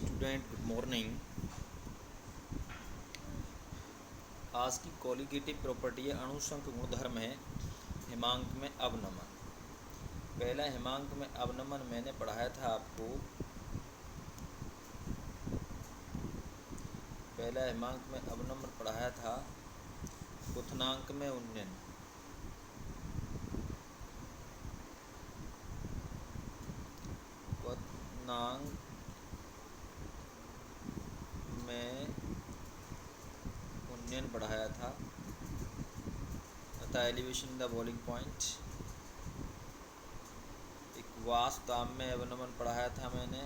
Student, good morning. आज की colligative property है अणुसंख गुणधर्म है हिमांक में अवनमन। पहला हिमांक में अवनमन मैंने पढ़ाया था आपको। पहला हिमांक में अवनमन पढ़ाया था क्वथनांक में उन्नयन। क्वथनांक में उन्नयन पढ़ाया था तथा एलिवेशन द बॉइलिंग पॉइंट। एक वाष्प में अवनमन पढ़ाया था मैंने।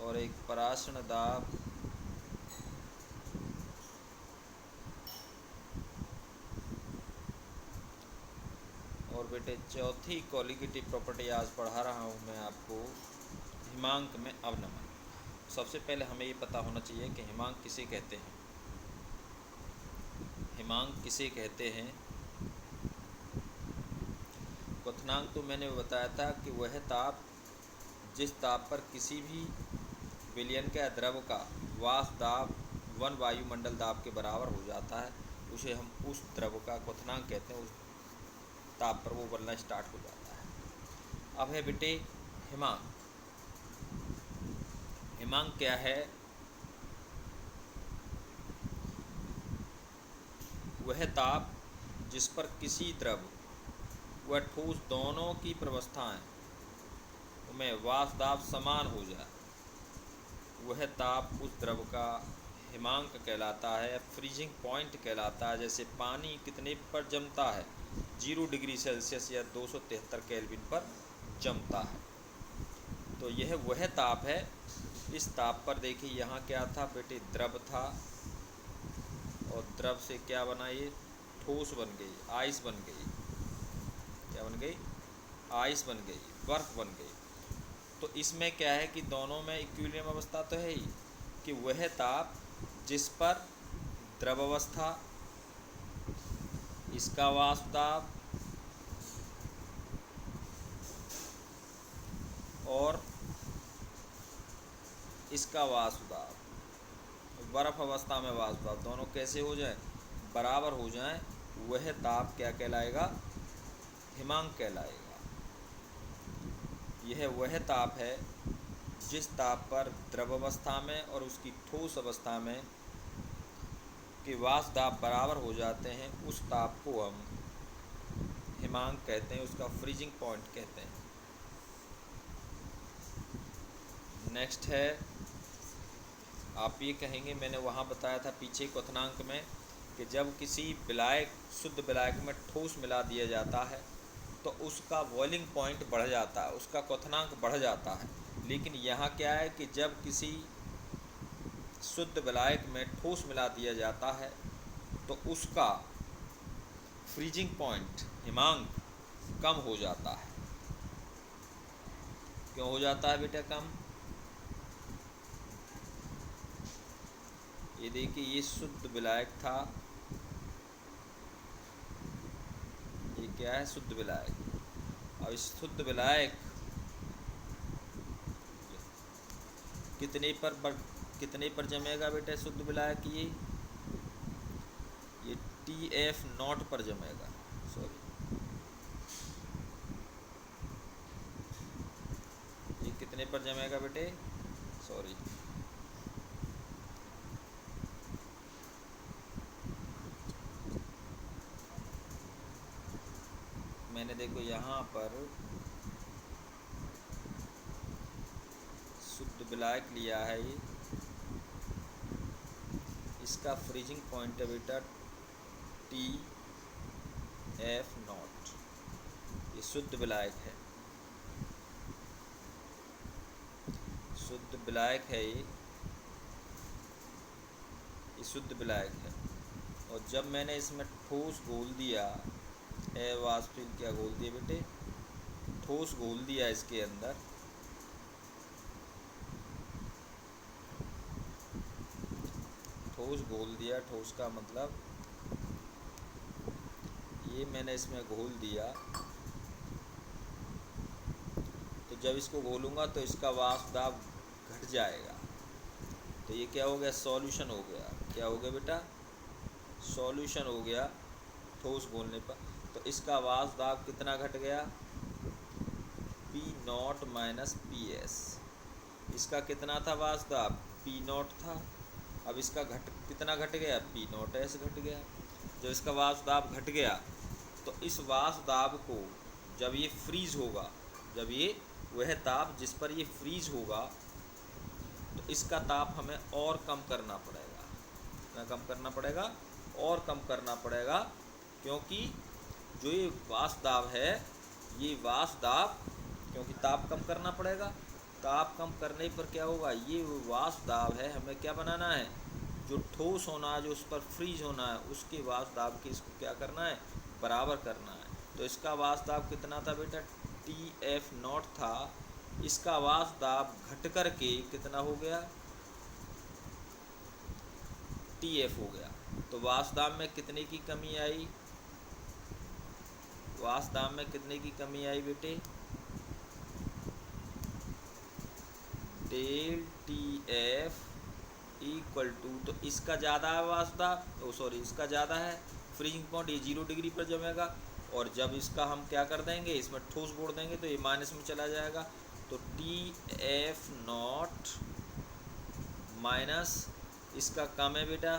और एक पराशण दाब और बेटे चौथी कॉलिगेटिव प्रॉपर्टी आज पढ़ा रहा हूँ मैं आपको हिमांक में अवनमन। सबसे पहले हमें ये पता होना चाहिए कि हिमांक किसे कहते हैं। हिमांक किसे कहते हैं? क्वथनांक तो मैंने बताया था कि वह ताप जिस ताप पर किसी भी विलयन का द्रव का वाष्प दाब 1 वायुमंडल दाब के बराबर हो जाता है, उसे हम उस द्रव का क्वथनांक कहते हैं। उस ताप पर वो बनना स्टार्ट हो जाता है। अब है बेटे हिमांक। हिमांक क्या है? वह ताप जिस पर किसी द्रव व ठोस दोनों की प्रवस्थाएं में वाष्प दाब समान हो जाए, वह ताप उस द्रव का हिमांक कहलाता है, फ्रीजिंग पॉइंट कहलाता है। जैसे पानी कितने पर जमता है? 0 डिग्री सेल्सियस या 273 केल्विन पर जमता है। तो यह वह ताप है। इस ताप पर देखिए यहाँ क्या था बेटे? द्रव था और द्रव से क्या बना? ये ठोस बन गई, आइस बन गई। क्या बन गई? आइस बन गई, बर्फ बन गई। तो इसमें क्या है कि दोनों में इक्विलिब्रियम अवस्था तो है ही, कि वह ताप जिस पर द्रव अवस्था, इसका वाष्प दाब और इसका वाष्प दाब, बर्फ अवस्था में वाष्प दाब दोनों कैसे हो जाए? बराबर हो जाएं, वह ताप क्या कहलाएगा? हिमांक कहलाएगा। यह वह ताप है जिस ताप पर द्रव अवस्था में और उसकी ठोस अवस्था में के वाष्प दाब बराबर हो जाते हैं, उस ताप को हम हिमांक कहते हैं, उसका फ्रीजिंग पॉइंट कहते हैं। नेक्स्ट है, आप ये कहेंगे मैंने वहाँ बताया था पीछे क्वथनांक में कि जब किसी विलायक, शुद्ध विलायक में ठोस मिला दिया जाता है तो उसका बॉइलिंग पॉइंट बढ़ जाता है, उसका क्वथनांक बढ़ जाता है। लेकिन यहाँ क्या है कि जब किसी शुद्ध विलायक में ठोस मिला दिया जाता है तो उसका फ्रीजिंग पॉइंट, हिमांक, कम हो जाता है। क्यों हो जाता है बेटा कम? ये देखिए, ये शुद्ध विलायक था, ये क्या है? शुद्ध विलायक। अब इस शुद्ध विलायक कितने पर जमेगा बेटा? शुद्ध विलायक ये TF0 पर जमेगा। सॉरी, ये कितने पर जमेगा बेटे? सॉरी, मैंने देखो यहाँ पर शुद्ध विलायक लिया है। ये इसका फ्रीजिंग पॉइंट है बेटा TF0। ये शुद्ध विलायक है, शुद्ध विलायक है। ये शुद्ध विलायक है। और जब मैंने इसमें ठोस घोल दिया, वाष्पिल क्या घोल दिया बेटे? ठोस घोल दिया इसके अंदर, ठोस घोल दिया। ठोस का मतलब ये मैंने इसमें घोल दिया, तो जब इसको घोलूँगा तो इसका वाष्प दाब घट जाएगा। तो ये क्या हो गया, सॉल्यूशन हो गया। क्या हो गया बेटा, सॉल्यूशन हो गया ठोस घोलने पर। तो इसका वाष्प दाब कितना घट गया, P0 माइनस PS। इसका कितना था वाष्प दाब, P0 था। अब इसका कितना घट गया, P0S घट गया। जब इसका वाष्प दाब घट गया तो इस वाष्प दाब को जब ये फ्रीज होगा, जब ये वह ताप जिस पर ये फ्रीज होगा, तो इसका ताप हमें और कम करना पड़ेगा। कितना कम करना पड़ेगा, और कम करना पड़ेगा, क्योंकि जो ये वाष्प दाब है, ये वाष्प दाब, क्योंकि ताप कम करना पड़ेगा। ताप कम करने पर क्या होगा, ये वाष्प दाब है, हमें क्या बनाना है, जो ठोस होना है, जो उस पर फ्रीज होना है, उसके वाष्प दाब के इसको क्या करना है, बराबर करना है। तो इसका वाष्प दाब कितना था बेटा, TF0 था। इसका वाष्प दाब घट कर के कितना हो गया, TF हो गया। तो वाष्प दाब में कितने की कमी आई, वाष्प दाब में कितने की कमी आई बेटे, डेल TF इक्वल टू, तो इसका ज़्यादा है वाष्प दाब, सॉरी इसका ज़्यादा है फ्रीजिंग पॉइंट, ये 0 डिग्री पर जमेगा। और जब इसका हम क्या कर देंगे, इसमें ठोस बोड़ देंगे तो ये माइनस में चला जाएगा। तो TF0 माइनस इसका कम है बेटा,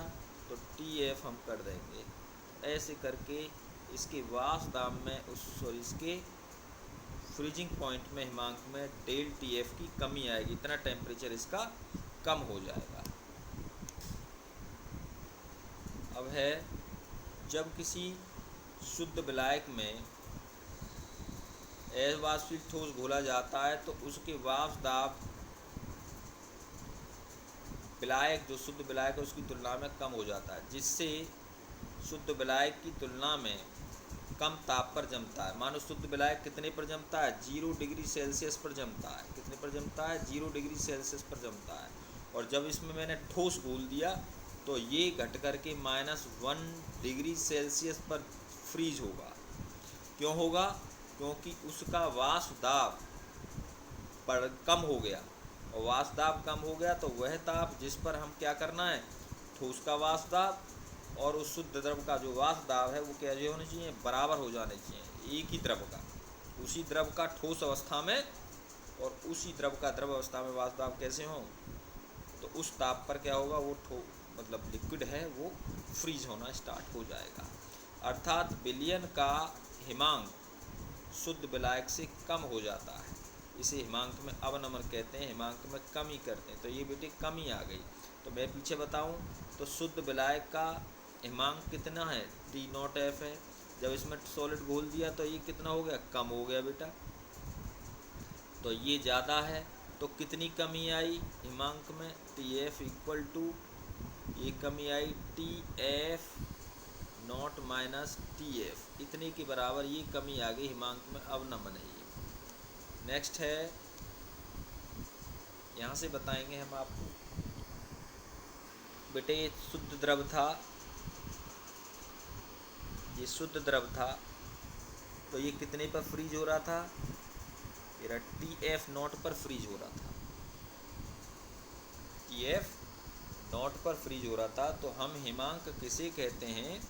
तो TF हम कर देंगे। ऐसे करके इसके वाष्प दाब में इसके फ्रीजिंग पॉइंट में, हिमांक में डेल TF की कमी आएगी, इतना टेम्परेचर इसका कम हो जाएगा। अब है, जब किसी शुद्ध विलायक में अवाष्पशील ठोस घोला जाता है तो उसके वाष्प दाब विलायक, जो शुद्ध विलायक है उसकी तुलना में कम हो जाता है, जिससे शुद्ध विलायक की तुलना में कम ताप पर जमता है। मानो शुद्ध विलायक कितने पर जमता है, 0 डिग्री सेल्सियस पर जमता है। कितने पर जमता है, 0 डिग्री सेल्सियस पर जमता है। और जब इसमें मैंने ठोस घोल दिया तो ये घट करके -1 डिग्री सेल्सियस पर फ्रीज होगा। क्यों होगा, क्योंकि उसका वाष्प दाब पर कम हो गया, और वाष्प दाब कम हो गया तो वह ताप जिस पर हम क्या करना है, ठोस का वाष्प दाब और उस शुद्ध द्रव का जो वाष्प दाब है वो क्या होने चाहिए, बराबर हो जाने चाहिए। एक ही द्रव का, उसी द्रव का ठोस अवस्था में और उसी द्रव का द्रव अवस्था में वाष्प दाब कैसे हो, तो उस ताप पर क्या होगा, वो मतलब लिक्विड है वो फ्रीज होना स्टार्ट हो जाएगा। अर्थात विलयन का हिमांक शुद्ध विलायक से कम हो जाता है। इसे हिमांक में अवनमन कहते हैं, हिमांक में कमी करते हैं। तो ये बेटे कमी आ गई। तो मैं पीछे बताऊं तो शुद्ध विलायक का हिमांक कितना है, T0F है। जब इसमें सॉलिड घोल दिया तो ये कितना हो गया, कम हो गया बेटा। तो ये ज़्यादा है, तो कितनी कमी आई हिमांक में, TF इक्वल टू, ये कमी आई TF0 माइनस TF, इतने के बराबर ये कमी आ गई हिमांक में अवनमन है ये। नेक्स्ट है, यहाँ से बताएंगे हम आपको बेटे, ये शुद्ध द्रव था, ये शुद्ध द्रव था, तो ये कितने पर फ्रीज हो रहा था, मेरा TF0 पर फ्रीज हो रहा था, TF0 पर फ्रीज हो रहा था। तो हम हिमांक किसे कहते हैं,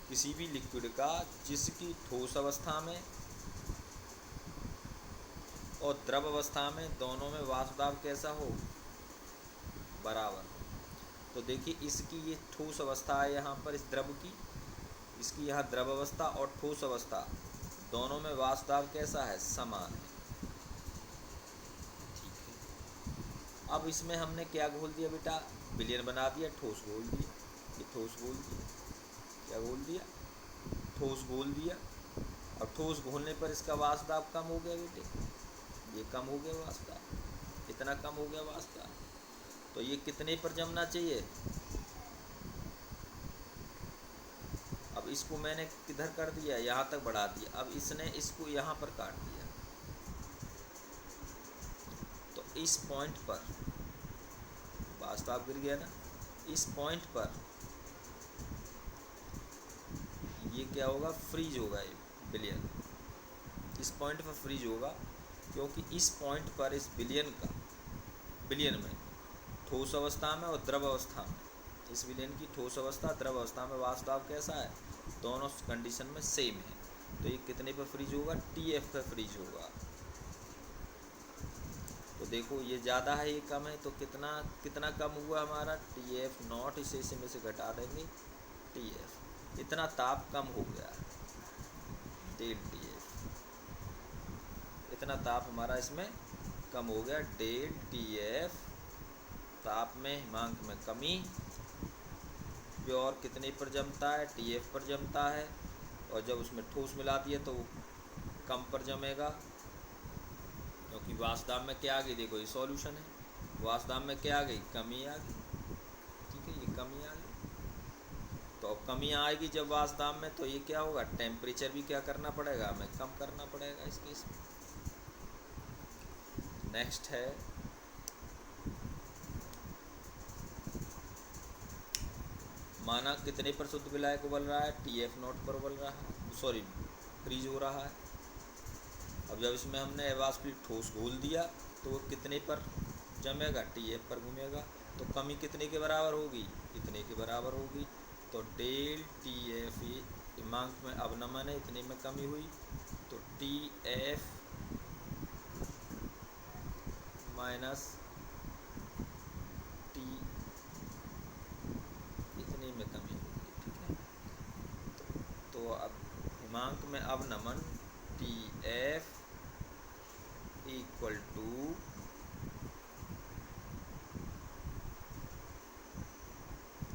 किसी भी लिक्विड का जिसकी ठोस अवस्था में और द्रव अवस्था में दोनों में वाष्प दाब कैसा हो, बराबर। तो देखिए इसकी ये ठोस अवस्था है यहाँ पर, इस द्रव की, इसकी यहाँ द्रव अवस्था और ठोस अवस्था दोनों में वाष्प दाब कैसा है, समान है। ठीक है, अब इसमें हमने क्या घोल दिया बेटा, विलयन बना दिया, ठोस घोल दिया। ये ठोस घोल दिया, क्या घोल दिया, ठोस घोल दिया। और ठोस घोलने पर इसका वाष्प दाब कम हो गया बेटे, ये कम हो गया वाष्प दाब, इतना कम हो गया वाष्प दाब। तो ये कितने पर जमना चाहिए, अब इसको मैंने किधर कर दिया, यहाँ तक बढ़ा दिया। अब इसने इसको यहाँ पर काट दिया, तो इस पॉइंट पर वाष्प दाब गिर गया ना, इस पॉइंट पर ये क्या होगा, फ्रीज होगा ये विलयन, इस पॉइंट पर फ्रीज होगा, क्योंकि इस पॉइंट पर इस विलयन में ठोस अवस्था में और द्रव अवस्था में, इस विलयन की ठोस अवस्था द्रव अवस्था में वाष्प दाब कैसा है, दोनों कंडीशन में सेम है। तो ये कितने पर फ्रीज होगा, TF पर फ्रीज होगा। तो देखो ये ज़्यादा है ये कम है, तो कितना कितना कम हुआ हमारा, TF नॉट, इसे में से घटा देंगे TF, इतना ताप कम हो गया डेल TF, इतना ताप हमारा इसमें कम हो गया डेल TF। ताप में हिमांक में कमी, प्योर कितने पर जमता है, TF पर जमता है, और जब उसमें ठोस मिलाती है तो वो कम पर जमेगा, क्योंकि वाष्प दाब में क्या आ गई, देखो ये सॉल्यूशन है, वाष्प दाब में क्या आ गई, कमी आ गई, ठीक है, ये कमी आ गई। तो अब कमी आएगी जब वाष्प दाब में, तो ये क्या होगा, टेम्परेचर भी क्या करना पड़ेगा, हमें कम करना पड़ेगा इस केस में। नेक्स्ट है माना कितने पर शुद्ध विलायक उबल रहा है, TF नॉट पर उबल रहा है, सॉरी फ्रीज हो रहा है। अब जब इसमें हमने एवास्फीट ठोस घोल दिया तो वो कितने पर जमेगा, TF पर घूमेगा, तो कमी कितने के बराबर होगी, इतने के बराबर होगी। तो डेल TF हिमांक में अवनमन है, इतने में कमी हुई, तो TF माइनस T इतने में कमी होगी, ठीक है। तो अब हिमांक में अवनमन TF equal to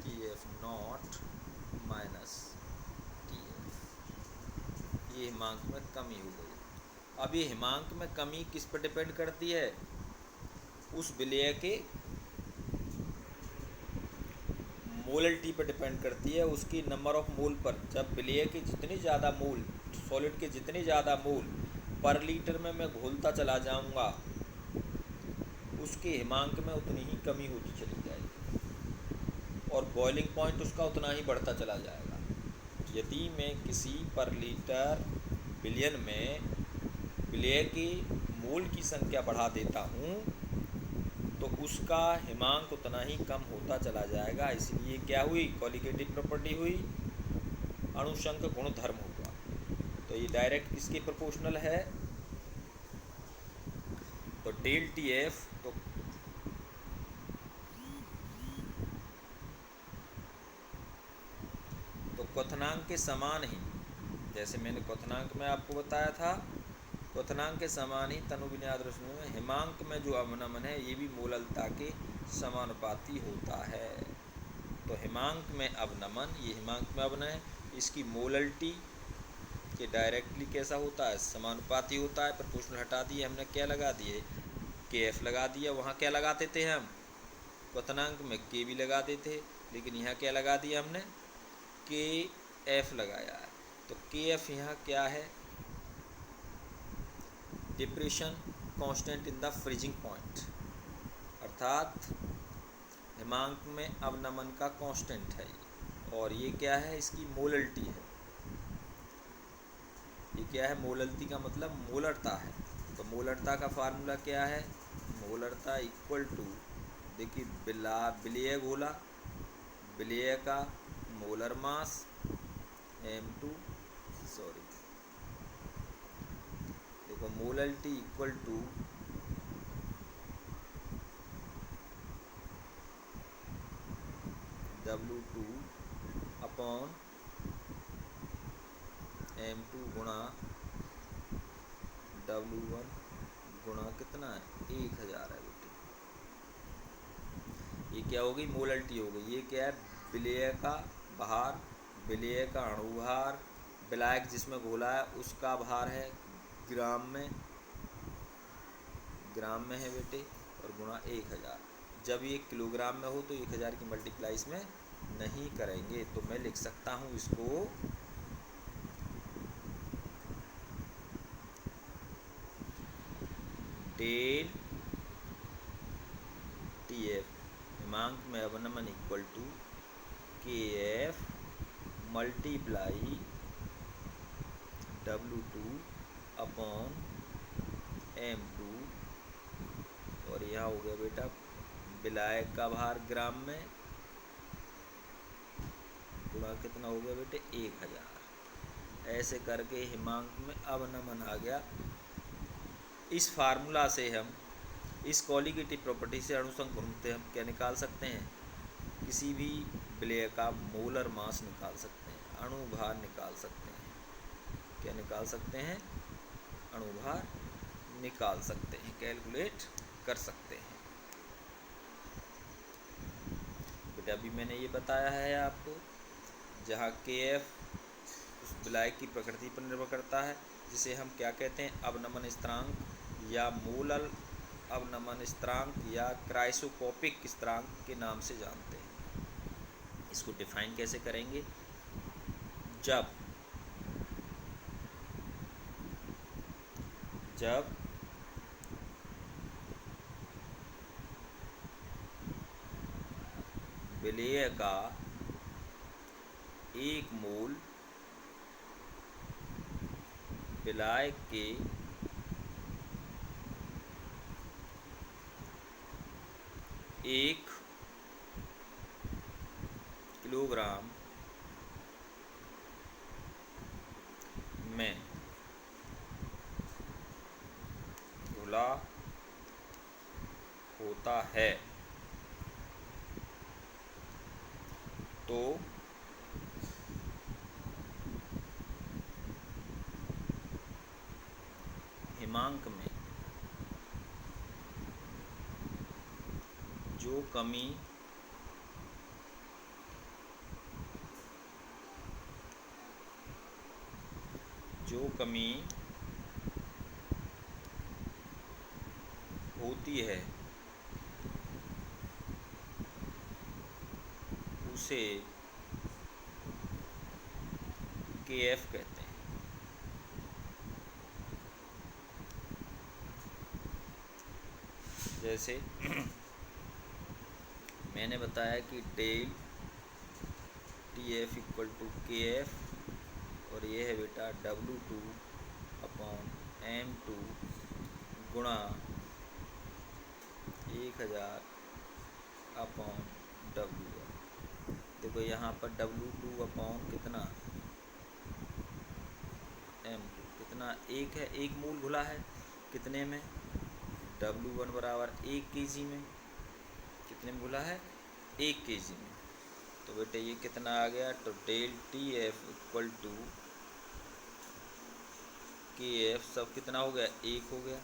TF naught minus TF, ये हिमांक में कमी हो गई। अब ये हिमांक में कमी किस पर डिपेंड करती है, उस विलय के मोलल्टी पर डिपेंड करती है, उसकी नंबर ऑफ मोल पर। जब विलय के जितने ज़्यादा मोल, सॉलिड के जितने ज़्यादा मोल पर लीटर में मैं घोलता चला जाऊंगा, उसके हिमांक में उतनी ही कमी होती चली जाएगी और बॉइलिंग पॉइंट उसका उतना ही बढ़ता चला जाएगा। यदि मैं किसी पर लीटर विलयन में विलय के मोल की संख्या बढ़ा देता हूँ तो उसका हिमांक उतना ही कम होता चला जाएगा। इसलिए क्या हुई, कॉलिगेटिव प्रॉपर्टी हुई, अणुशंक गुणधर्म हुआ। तो ये डायरेक्ट किसके प्रोपोर्शनल है, तो डेल TF तो क्वथनांक के समान ही, जैसे मैंने क्वथनांक में आपको बताया था, क्वथनांक के समान ही तनु विन्यास रश्मि में हिमांक में जो अवनमन है ये भी मोललता के समानुपाती होता है। तो हिमांक में अवनमन, ये हिमांक में अवनमन है, इसकी मोलल्टी के डायरेक्टली कैसा होता है, समानुपाती होता है। प्रोपोर्शनल हटा दिए हमने, क्या लगा दिए, KF लगा दिया। वहाँ क्या लगाते थे हम, क्वथनांक में K भी लगा देते, लेकिन यहाँ क्या लगा दिया हमने, KF लगाया है। तो KF यहाँ क्या है, depression constant in the freezing point, अर्थात हिमांक में अवनमन का कांस्टेंट है। और ये क्या है, इसकी मोलल्टी है। ये क्या है, मोलल्टी का मतलब मोलरता है। तो मोलरता का फार्मूला क्या है, मोलरता इक्वल टू, देखिए विलय घोला, विलय का मोलर मास M2, सॉरी देखो मोलल्टी equal to W2 upon M2 गुणा W1 गुणा कितना है, 1000 है बेटे। ये क्या हो गई, मोलल्टी हो गई। ये क्या है, विलय का भार, विलय का अणुभार, विलायक जिसमें घोला है उसका भार है ग्राम में है बेटे, और गुणा 1000। जब ये किलोग्राम में हो तो 1000 की मल्टीप्लाई इसमें नहीं करेंगे। तो मैं लिख सकता हूँ इसको डेल TF हिमांक में अवनमन equal to KF multiply W2 upon M2, और यहाँ हो गया बेटा विलायक का भार ग्राम में, गुणा कितना हो गया बेटे 1000। ऐसे करके हिमांक में अवनमन आ गया। इस फार्मूला से हम इस कॉलीगेटिव प्रॉपर्टी से अणुसंघ घूर्णनते हम क्या निकाल सकते हैं, किसी भी विलेय का मोलर मास निकाल सकते हैं, अणुभार निकाल सकते हैं। क्या निकाल सकते हैं, अणुभार निकाल सकते हैं, कैलकुलेट कर सकते हैं। बेटा अभी मैंने ये बताया है आपको, जहाँ KF उस विलायक की प्रकृति पर निर्भर करता है, जिसे हम क्या कहते हैं, अवनमन स्थिरांक या मोलर अवनमन स्थिरांक या क्राइसोकोपिक स्थिरांक के नाम से जानते हैं। इसको डिफाइन कैसे करेंगे, जब विलेय का 1 मोल विलायक के 1 किलोग्राम में घुला होता है तो हिमांक में जो कमी होती है उसे KF कहते हैं। जैसे मैंने बताया कि del TF equal to KF, और ये है बेटा W2 अपॉन M2 गुणा 1000 अपॉन W1। देखो यहाँ पर W2 अपॉन कितना M2 कितना 1 है, 1 मोल घुला है कितने में, W1 बराबर 1 kg में, कितने में घुला है 1 kg में। तो बेटे ये कितना आ गया, तो del TF equal to KF सब कितना हो गया 1 हो गया।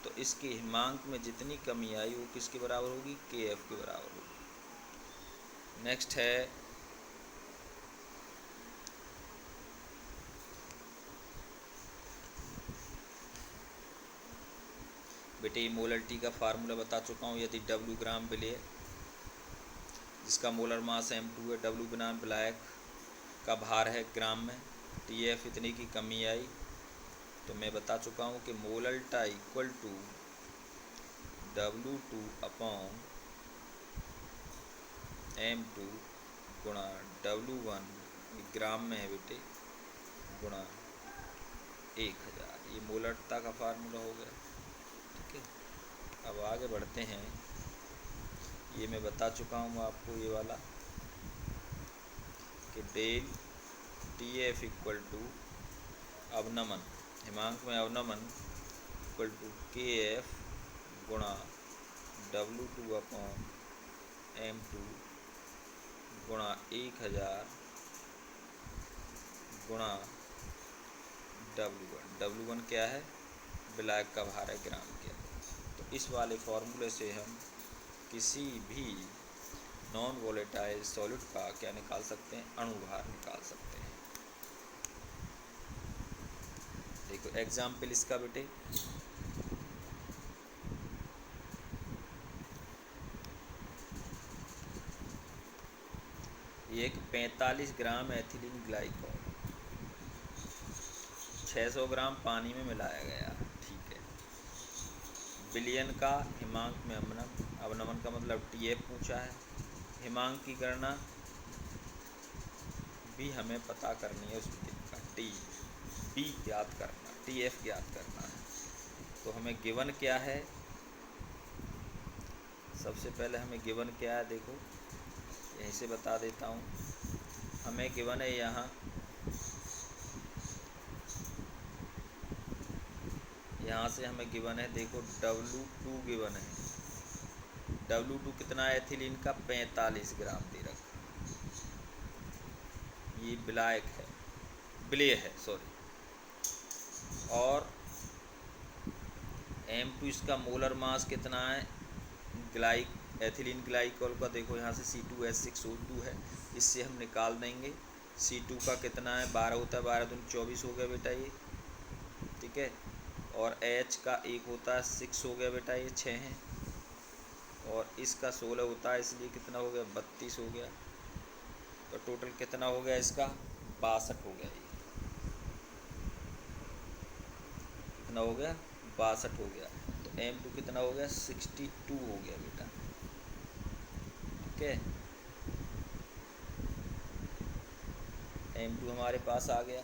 तो इसके हिमांक में जितनी कमी आई वो किसके बराबर होगी, KF के बराबर होगी। नेक्स्ट है बेटे मोलरिटी का फार्मूला बता चुका हूँ। यदि W ग्राम विलेय जिसका मोलर मास M2 है, W बनाम विलायक का भार है ग्राम में, TF इतने की कमी आई, तो मैं बता चुका हूँ कि मोलरिटा equal to W2 upon M2 गुणा W1 ग्राम में है बेटे गुणा 1000। ये मोलरिटा का फार्मूला हो गया। ठीक है, अब आगे बढ़ते हैं। ये मैं बता चुका हूँ आपको ये वाला कि डेल TF इक्वल टू अवनमन, हिमांक में अवनमन इक्वल टू KF गुणा W2 अपॉन M2 गुणा 1000 गुणा W1 क्या है, विलायक का भार है ग्राम के। तो इस वाले फॉर्मूले से हम किसी भी नॉन वोलेटाइल सॉलिड का क्या निकाल सकते हैं, अणुभार निकाल सकते हैं। देखो एग्जाम्पल इसका बेटे, एक 45 ग्राम एथिलीन ग्लाइकॉल 600 ग्राम पानी में मिलाया गया। ठीक है, विलयन का हिमांक में अवनमन का मतलब TF पूछा है। हिमांक की गणना भी हमें पता करनी है उस विलयन का T। बी ज्ञात करना, TF ज्ञात करना है। तो हमें गिवन क्या है, सबसे पहले हमें गिवन क्या है, देखो यहीं से बता देता हूँ। हमें गिवन है यहाँ से हमें गिवन है, देखो W2 गिवन है। W2 कितना है एथिलीन का, 45 ग्राम दे रखा। ये बिलेय है सॉरी। और M2 इसका मोलर मास कितना है, एथिलीन ग्लाइकोल का, देखो यहाँ से C2H6O2 है, इससे हम निकाल देंगे। C2 का कितना है, 12 होता है, 12 दूनी 24 हो गया बेटा ये, ठीक है। और H का 1 होता है, 6 हो गया बेटा ये, 6 है। और इसका 16 होता है, इसलिए कितना हो गया, 32 हो गया। तो टोटल कितना हो गया इसका, 62 हो गया। ये कितना हो गया, 62 हो गया। तो M2 कितना हो गया, 62 हो गया बेटा, ठीक है। M2 हमारे पास आ गया।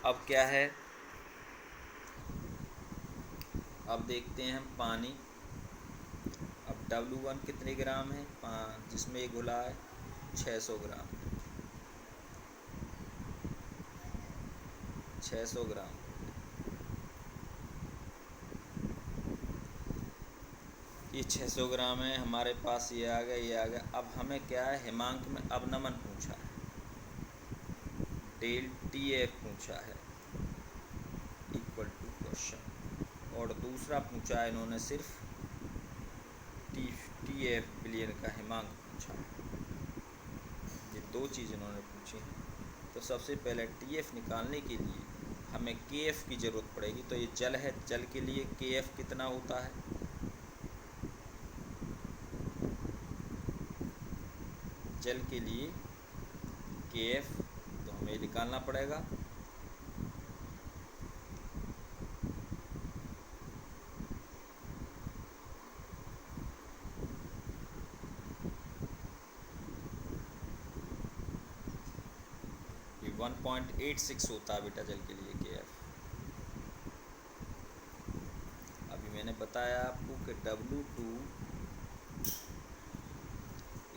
अब क्या है, अब देखते हैं हम पानी। अब W1 कितने ग्राम है, 5, जिसमें ये घुला है 600 ग्राम, 600 ग्राम। ये 600 ग्राम है हमारे पास, ये आ गया, ये आ गया। अब हमें क्या है, हिमांक में अवनमन पूछा है, डेल TF पूछा है इक्वल टू क्वेश्चन। और दूसरा पूछा है इन्होंने सिर्फ TF बिलियन का हिमांक पूछा है। ये 2 चीज़ इन्होंने पूछी हैं। तो सबसे पहले TF निकालने के लिए हमें KF की ज़रूरत पड़ेगी। तो ये जल है, जल के लिए KF कितना होता है, जल के लिए KF, तो हमें निकालना पड़ेगा। ये 1.86 होता है बेटा जल के लिए KF। अभी मैंने बताया आपको कि W2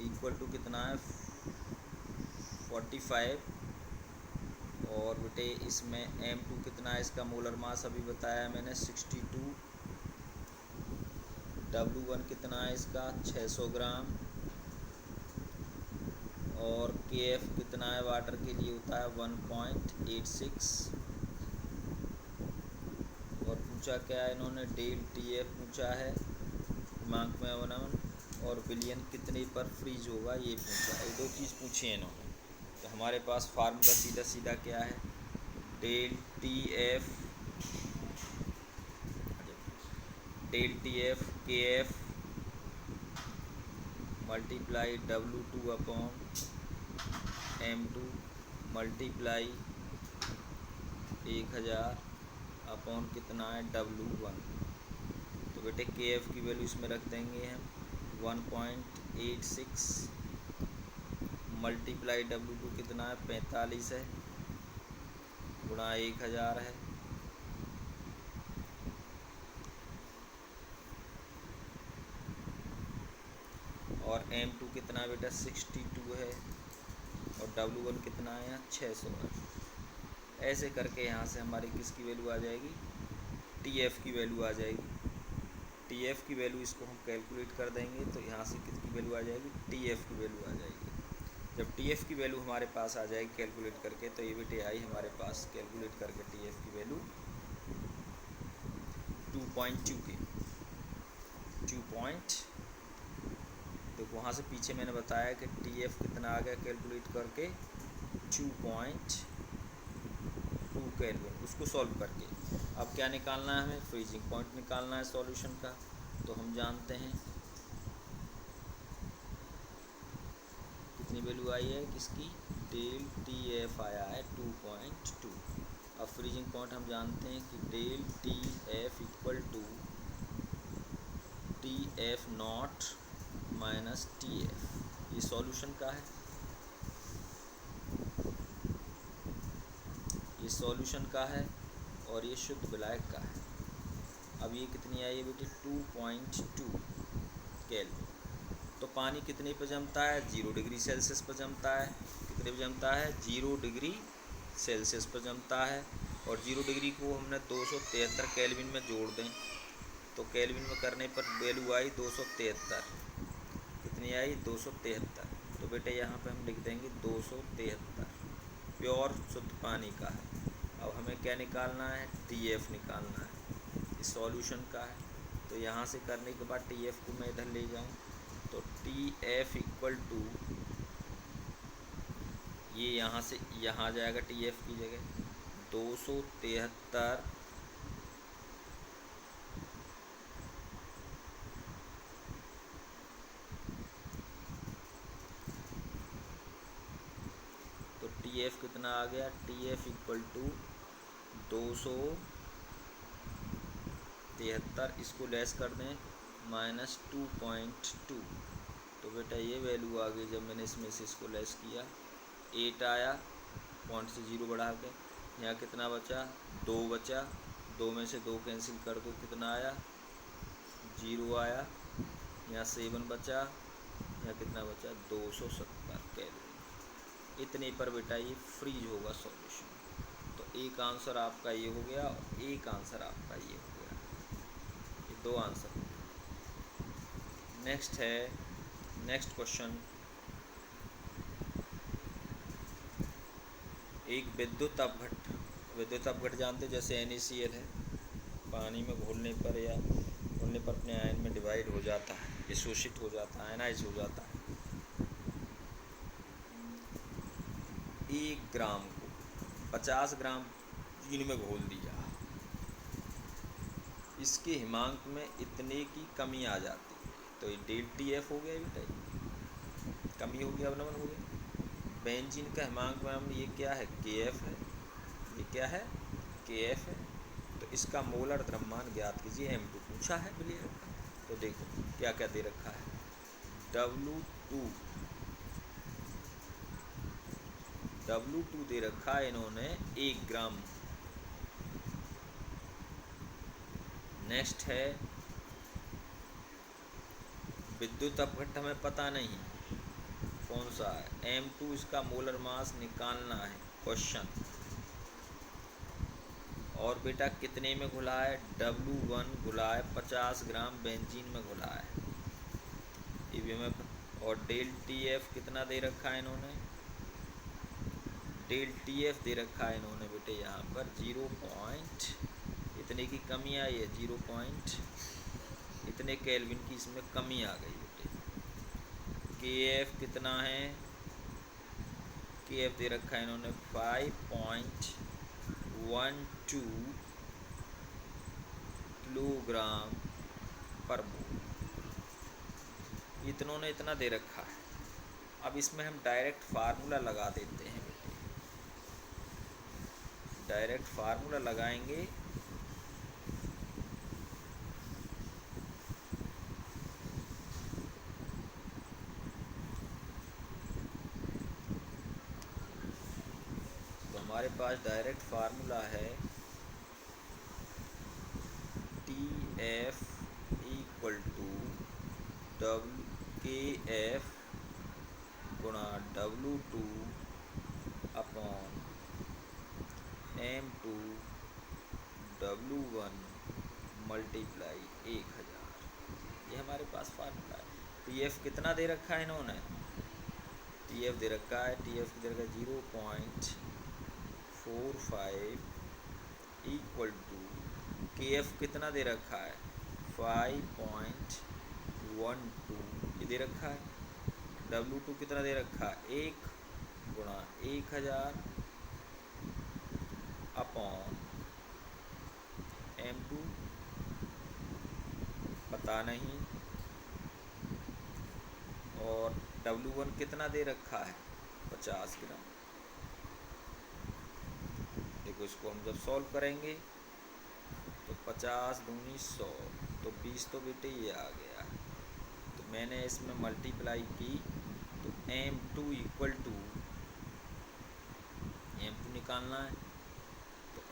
इक्वल टू कितना है, 45। और बेटे इसमें M2 कितना है, इसका मोलर मास अभी बताया मैंने 62। W1 कितना है इसका, 600 ग्राम। और KF कितना है, वाटर के लिए होता है 1.86। और पूछा क्या है इन्होंने, डेल TF पूछा है, हिमांक में अवनमन। और बिलियन कितने पर फ्रीज होगा, ये पूछा है। ये 2 चीज़ पूछी है इन्होंने। तो हमारे पास फार्मूला सीधा सीधा क्या है, del TF KF multiply W2 upon M2 multiply 1000 upon कितना है W1। तो बेटे KF की वैल्यू इसमें रख देंगे हम 1.86 मल्टीप्लाई W2 कितना है 45 है, गुणा 1000 है। और M2 कितना बेटा 62 है, और W1 कितना है यहाँ 600 है। ऐसे करके यहाँ से हमारी किसकी वैल्यू आ जाएगी, TF की वैल्यू आ जाएगी। TF की वैल्यू इसको हम कैलकुलेट कर देंगे, तो यहाँ से किसकी वैल्यू आ जाएगी, TF की वैल्यू आ जाएगी। जब TF की वैल्यू हमारे पास आ जाएगी कैलकुलेट करके, तो ये बेटे आई हमारे पास कैलकुलेट करके TF की वैल्यू 2.2 की 2. देखो वहाँ से पीछे मैंने बताया कि TF कितना आ गया कैलकुलेट करके 2.2 केल्विन, उसको सॉल्व करके। अब क्या निकालना है हमें, फ्रीजिंग पॉइंट निकालना है सॉल्यूशन का। तो हम जानते हैं कितनी वैल्यू आई है किसकी, डेल TF आया है 2.2। अब फ्रीजिंग पॉइंट हम जानते हैं कि del TF equal to TF naught minus TF। ये सॉल्यूशन का है, ये ये सॉल्यूशन का है और ये शुद्ध विलायक का है। अब ये कितनी आई है बेटे 2.2 केल्विन। तो पानी कितने पर जमता है 0 डिग्री सेल्सियस पर जमता है। कितने पर जमता है 0 डिग्री सेल्सियस पर जमता है। और 0 डिग्री को हमने 273 केल्विन में जोड़ दें तो केल्विन में करने पर वैल्यू आई 273। कितनी आई 273। तो बेटे यहाँ पे हम लिख देंगे 273 प्योर शुद्ध पानी का है। अब हमें क्या निकालना है TF निकालना है, इस सॉल्यूशन का है। तो यहाँ से करने के बाद TF को मैं इधर ले जाऊँ तो TF इक्वल टू ये यहाँ से यहाँ आ जाएगा TF की जगह 273 तो TF कितना आ गया TF इक्वल टू 273, इसको लेस कर दें -2.2। तो बेटा ये वैल्यू आ गई जब मैंने इसमें से इसको लेस किया 8 आया, पॉइंट से 0 बढ़ा के। यहाँ कितना बचा 2 बचा, 2 में से 2 कैंसिल कर दो कितना आया 0 आया। यहाँ 7 बचा, यहाँ कितना बचा 270 केल्विन। इतने पर बेटा ये फ्रीज होगा सॉल्यूशन। तो एक आंसर आपका ये हो गया और एक आंसर आपका ये हो गया, ये 2 आंसर हो गए। नेक्स्ट है नेक्स्ट क्वेश्चन। एक विद्युत अपघट जानते जैसे NaCl है, पानी में घोलने पर या घोलने पर अपने आयन में डिवाइड हो जाता है, विशोषित हो जाता है, आयनाइज हो जाता है। 1 ग्राम को 50 ग्राम चीनी में घोल दिया, इसके हिमांक में इतने की कमी आ जाती है। तो ये ΔTF हो गया बेटा, कमी हो गया, अवनमन हो गया। बेंजीन का हिमांक में हम ये क्या है KF है, ये क्या है KF है। तो इसका मोलर द्रव्यमान ज्ञात कीजिए, M2 पूछा है बोलिए। तो देखो क्या क्या दे रखा है W2 दे रखा है इन्होंने 1 ग्राम। नेक्स्ट है विद्युत अपघट्ट हमें पता नहीं कौन सा है, M2 इसका मोलर मास निकालना है क्वेश्चन। और बेटा कितने में घुला है W1 घुला है 50 ग्राम बेंजीन में घुला है, ये भी हमें। और ΔTF कितना दे रखा है इन्होंने, ΔTF दे रखा है इन्होंने बेटे यहाँ पर 0 पॉइंट इतने की कमी आई है, 0 पॉइंट इतने केल्विन की इसमें कमी आ गई बेटे। KF कितना है, KF दे रखा है इन्होंने 5.12 किलोग्राम पर मोल, इतनों ने इतना दे रखा है। अब इसमें हम डायरेक्ट फार्मूला लगा देते हैं बेटे, डायरेक्ट फार्मूला लगाएंगे तो हमारे पास डायरेक्ट फार्मूला है TF इक्वल टू KF गुणा W2 upon M2 W1 multiply 1000। ये हमारे पास फार्मूला है। TF कितना दे रखा है इन्होंने, TF दे रखा है, TF दे रखा है 0.45 इक्वल टू KF कितना दे रखा है 5.12 ये दे रखा है। W2 कितना दे रखा है 1 गुणा 1000 अपॉन M2 पता नहीं, और W1 कितना दे रखा है 50 ग्राम। देखो इसको हम जब सॉल्व करेंगे तो 50 दूनी 100 तो 20 तो बेटे ये आ गया। तो मैंने इसमें मल्टीप्लाई की तो M2 इक्वल टू M2 निकालना है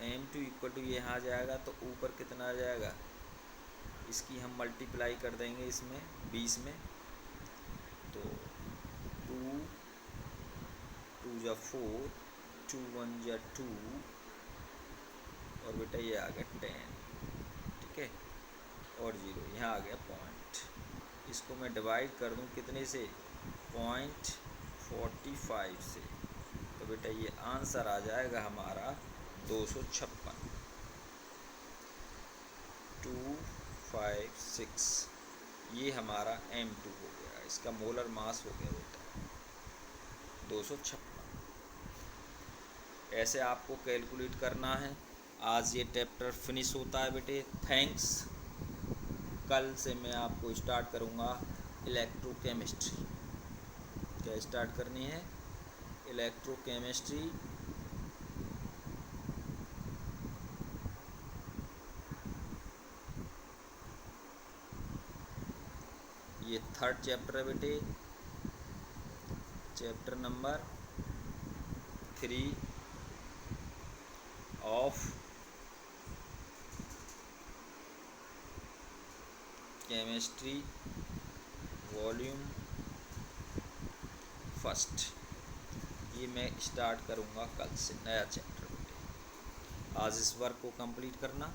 m2 इक्वल टू ये यहाँ आ जाएगा तो ऊपर कितना आ जाएगा, इसकी हम मल्टीप्लाई कर देंगे इसमें 20 में, तो 2 2 जा 4, 2 1 जा 2 और बेटा ये आ गया 10, ठीक है, और 0 यहाँ आ गया पॉइंट। इसको मैं डिवाइड कर दूँ कितने से, 0.45 से, तो बेटा ये आंसर आ जाएगा हमारा 256, 256, ये हमारा M2 हो गया, इसका मोलर मास हो गया बेटा 256। ऐसे आपको कैलकुलेट करना है। आज ये चैप्टर फिनिश होता है बेटे, थैंक्स। कल से मैं आपको स्टार्ट करूँगा इलेक्ट्रोकेमिस्ट्री। क्या स्टार्ट करनी है, इलेक्ट्रोकेमिस्ट्री। ये 3rd चैप्टर है बेटे, chapter number 3 of chemistry volume 1। ये मैं स्टार्ट करूँगा कल से नया चैप्टर बेटे। आज इस वर्क को कंप्लीट करना।